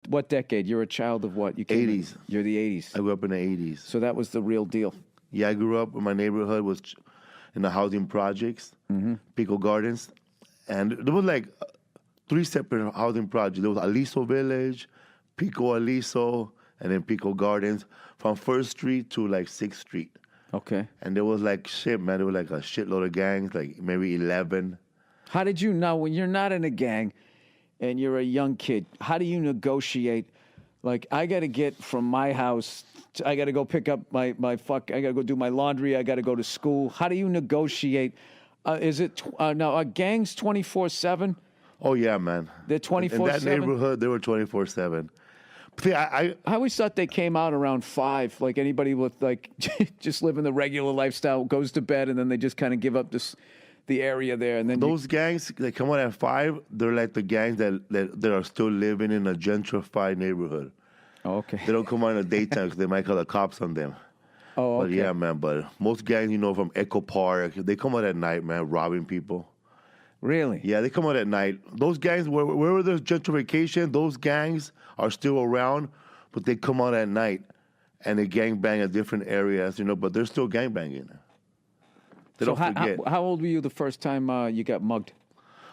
what decade? You're a child of what? You came 80s. You're the 80s. I grew up in the 80s. So that was the real deal. Yeah, I grew up. My neighborhood was in the housing projects, Pico Gardens, and there was like 3 separate housing projects. There was Aliso Village, Pico Aliso, and then Pico Gardens, from 1st Street to like 6th Street. Okay. And there was like shit, man. There was like a shitload of gangs, like maybe 11. How did you know when you're not in a gang and you're a young kid? How do you negotiate? Like, I got to get from my house, I got to go pick up I got to go do my laundry, I got to go to school. How do you negotiate? Is it, now, are gangs 24/7? Oh, yeah, man. They're 24/7? In that neighborhood, they were 24/7. See, I always thought they came out around 5, like anybody with, like, just living the regular lifestyle, goes to bed, and then they just kind of give up the area there. And then those gangs, they come out at 5, they're like the gangs that are still living in a gentrified neighborhood. Oh, okay. They don't come out in the daytime because they might call the cops on them. Oh, okay. But yeah, man, but most gangs, from Echo Park, they come out at night, man, robbing people. Really? Yeah, they come out at night. Those gangs, wherever there's gentrification, those gangs are still around, but they come out at night and they gangbang at different areas, but they're still gangbanging. They don't forget. How old were you the first time you got mugged?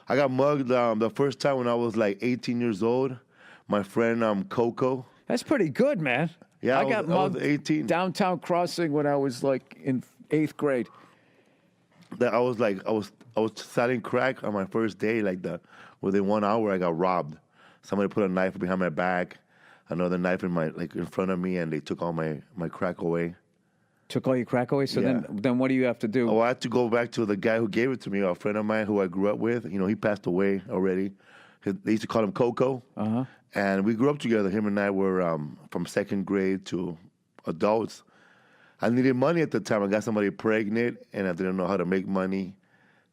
I got mugged the first time when I was like 18 years old. My friend Coco. That's pretty good, man. Yeah, I got mugged 18. Downtown Crossing when I was like in 8th grade. I was selling crack on my first day. Within 1 hour, I got robbed. Somebody put a knife behind my back, another knife in front of me, and they took all my crack away. Took all your crack away? So yeah. then what do you have to do? Oh, I had to go back to the guy who gave it to me, a friend of mine who I grew up with. He passed away already. They used to call him Coco. Uh-huh. And we grew up together. Him and I were from 2nd grade to adults. I needed money at the time. I got somebody pregnant, and I didn't know how to make money.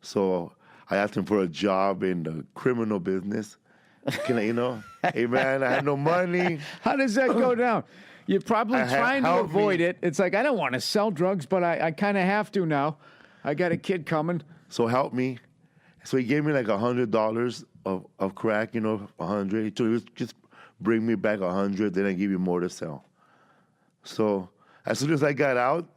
So I asked him for a job in the criminal business. Hey, man, I had no money. How does that go down? You're probably trying to avoid it. It's like, I don't want to sell drugs, but I kind of have to now. I got a kid coming. So help me. So he gave me like $100 of crack, 100. He told me, just bring me back 100, then I give you more to sell. So as soon as I got out,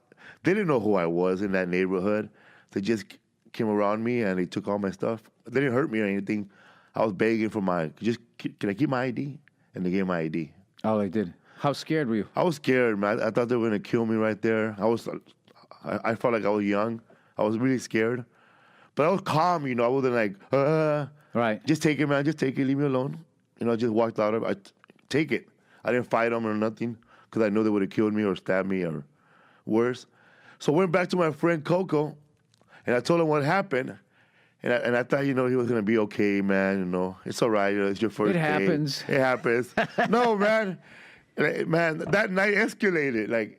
they didn't know who I was in that neighborhood. They just came around me and they took all my stuff. They didn't hurt me or anything. I was begging for can I keep my ID? And they gave my ID. Oh, they did. How scared were you? I was scared, man. I thought they were going to kill me right there. I felt like I was young. I was really scared. But I was calm, I wasn't like, Right. Just take it, man. Just take it. Leave me alone. I just walked out of it. Take it. I didn't fight them or nothing because I know they would have killed me or stabbed me or worse. So I went back to my friend Coco, and I told him what happened. And I thought, he was going to be okay, man. It's all right. It's your first day. It happens. No, man. Man, that night escalated.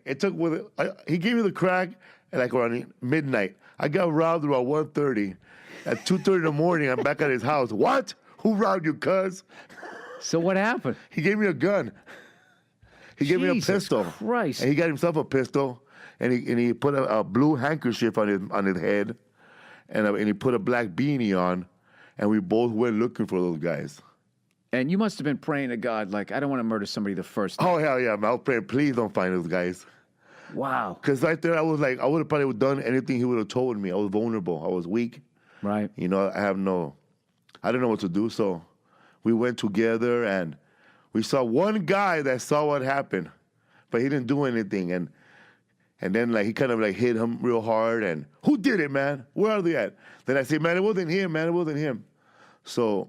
He gave me the crack at around midnight. I got robbed around 1:30. At 2:30 in the morning, I'm back at his house. What? Who robbed you, cuz? So what happened? He gave me a gun. He gave me a pistol. Christ. And he got himself a pistol, and he put a blue handkerchief on his head, and he put a black beanie on, and we both went looking for those guys. And you must have been praying to God, like, I don't want to murder somebody the first time. Oh, hell yeah, man. I was praying, please don't find those guys. Wow. Because right there, I was like, I would have probably done anything he would have told me. I was vulnerable. I was weak. Right. I didn't know what to do. So we went together, and we saw one guy that saw what happened, but he didn't do anything. And then he kind of hit him real hard. And who did it, man? Where are they at? Then I said, man, it wasn't him, man. It wasn't him. So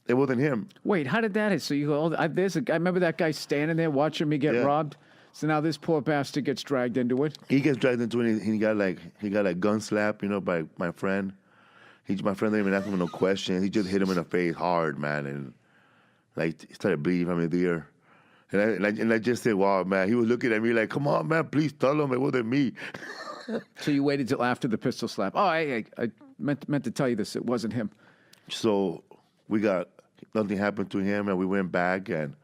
it wasn't him. Wait, how did that hit? So you go, there's a guy. Remember that guy standing there watching me get robbed? So now this poor bastard gets dragged into it. He gets dragged into it. He got gun slap, by my friend. My friend didn't even ask him no questions. He just hit him in the face hard, man, and he started bleeding from his ear. And I just said, wow, man. He was looking at me like, come on, man, please tell him it wasn't me. So you waited till after the pistol slap. Oh, I meant to tell you this. It wasn't him. So nothing happened to him, and we went back, and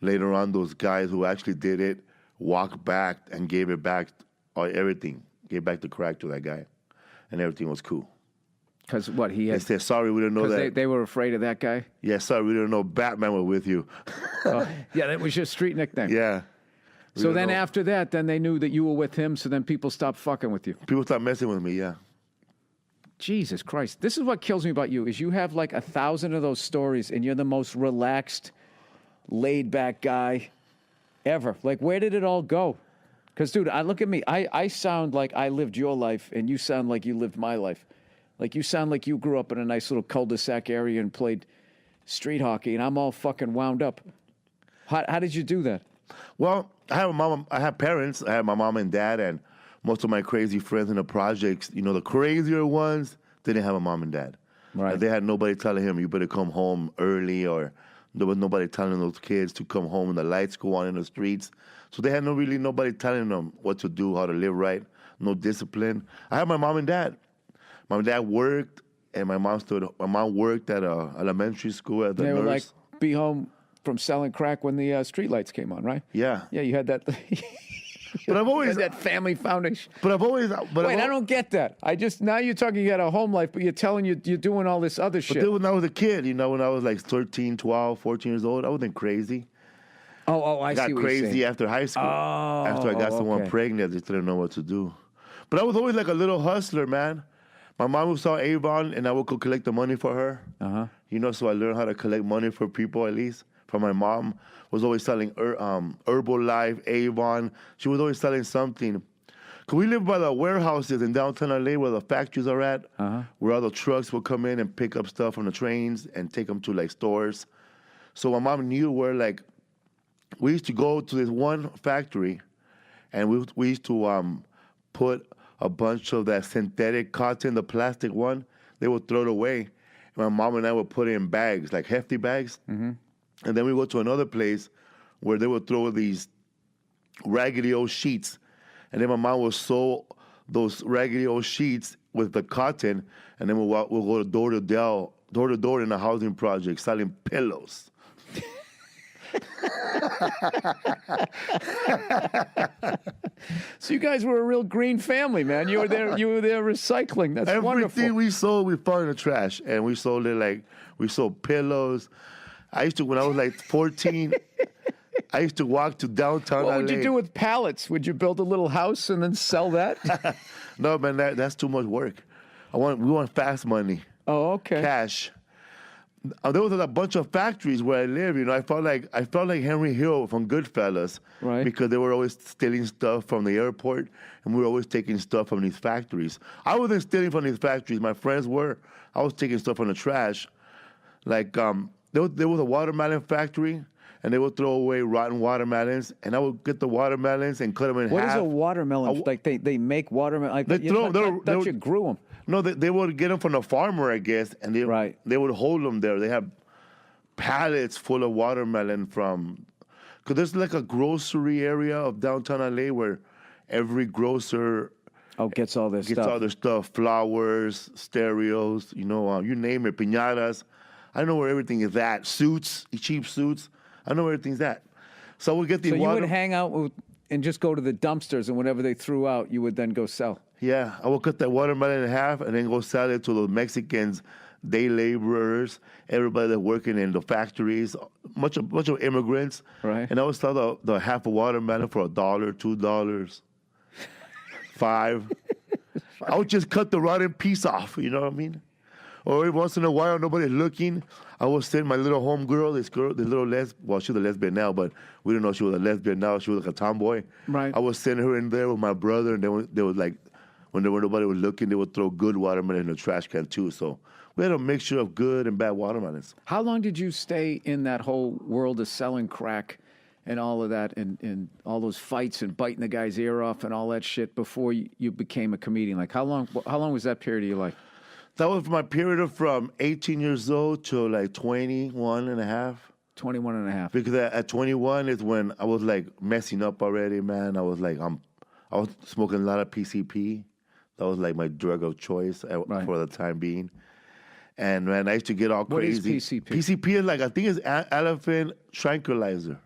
later on, those guys who actually did it walked back and gave it back, everything. Gave back the crack to that guy, and everything was cool. Because what he They had? said, sorry, we didn't know that. They were afraid of that guy. Yeah, sorry, we didn't know Batman was with you. Yeah, that was your street nickname. Yeah. So then after that, then they knew that you were with him. So then people stopped fucking with you. People stopped messing with me, yeah. Jesus Christ. This is what kills me about you is you have like 1,000 of those stories and you're the most relaxed, laid back guy ever. Like, where did it all go? Because, dude, look at me. I sound like I lived your life and you sound like you lived my life. Like, you sound like you grew up in a nice little cul-de-sac area and played street hockey and I'm all fucking wound up. How did you do that? Well, I have a mom. I have parents. I have my mom and dad, and most of my crazy friends in the projects. You know, the crazier ones didn't have a mom and dad. Right. They had nobody telling him you better come home early, or there was nobody telling those kids to come home when the lights go on in the streets. So they had nobody telling them what to do, how to live right, no discipline. I have my mom and dad. My dad worked, and my mom worked at a elementary school as a nurse. They were like, be home from selling crack when the street lights came on, right? Yeah. Yeah, you had that. But I've always that family foundation. But I've always. Wait, I don't get that. Now you're talking you got a home life, but you're telling you're doing all this other shit. But then when I was a kid, you know, when I was like 13, 12, 14 years old, I wasn't crazy. I got see what you're saying. crazy after high school. After I got someone okay. pregnant, I just didn't know what to do. But I was always like a little hustler, man. My mom would sell Avon, and I would go collect the money for her. Uh-huh. You know, so I learned how to collect money for people at least. From my mom, was always selling Herbalife, Avon. She was always selling something. Cause we live by the warehouses in downtown LA where the factories are at, where all the trucks would come in and pick up stuff from the trains and take them to like stores. So my mom knew where like we used to go to this one factory, and we used to put a bunch of that synthetic cotton, the plastic one. They would throw it away. And my mom and I would put it in bags, like hefty bags. Mm-hmm. And then we go to another place where they would throw these raggedy old sheets. And then my mom would sew those raggedy old sheets with the cotton. And then we'll go door to door in a housing project selling pillows. So you guys were a real green family, man. You were there recycling. That's wonderful. Everything we sold, we found in the trash. And we sold it we sold pillows. I used to, when I was like 14, I used to walk to downtown What LA. would you do with pallets? Would you build a little house and then sell that? No, man, that's too much work. We want fast money. Oh, okay. Cash. There was a bunch of factories where I live. You know, I felt like Henry Hill from Goodfellas, right? Because they were always stealing stuff from the airport, and we were always taking stuff from these factories. I wasn't stealing from these factories. My friends were. I was taking stuff from the trash. Like there was a watermelon factory, and they would throw away rotten watermelons, and I would get the watermelons and cut them in half. What is a watermelon? Like they make watermelon? Like, you grew them. No, they would get them from the farmer, I guess, and they would hold them there. They have pallets full of watermelon because there's like a grocery area of downtown LA where every grocer gets all this all their stuff, flowers, stereos, you know, you name it, piñatas. I know where everything is at. Suits, cheap suits. I know where everything's at. So we get the So you would hang out and just go to the dumpsters, and whatever they threw out, you would then go sell. Yeah, I would cut that watermelon in half and then go sell it to the Mexicans, day laborers, everybody that's working in the factories, bunch of immigrants. Right. And I would sell the half a watermelon for $1, $2, $5. I would just cut the rotten piece off, you know what I mean? Or every once in a while, nobody's looking, I would send my little homegirl, this little well, she's a lesbian now, but we didn't know she was a lesbian now. She was like a tomboy. Right. I would send her in there with my brother, and they would like, when nobody was looking, they would throw good watermelon in the trash can too. So we had a mixture of good and bad watermelons. How long did you stay in that whole world of selling crack and all of that and all those fights and biting the guy's ear off and all that shit before you became a comedian? Like how long was that period of your life? That was my period from 18 years old to like 21 and a half. 21 and a half. Because at 21 is when I was like messing up already, man. I was smoking a lot of PCP. That was like my drug of choice for the time being. And man, I used to get all crazy. What is PCP? PCP is like, I think it's elephant tranquilizer.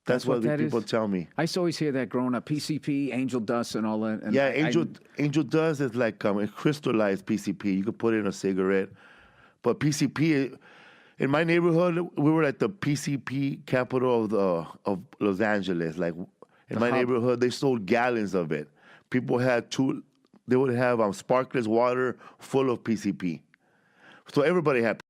That's what the that people is? tell me. I used to always hear that growing up. PCP, angel dust, and all that. And Yeah, angel dust is like a crystallized PCP. You could put it in a cigarette. But PCP, in my neighborhood, we were at the PCP capital of Los Angeles. Like in my neighborhood, they sold gallons of it. People had they would have sparkless water full of PCP. So everybody had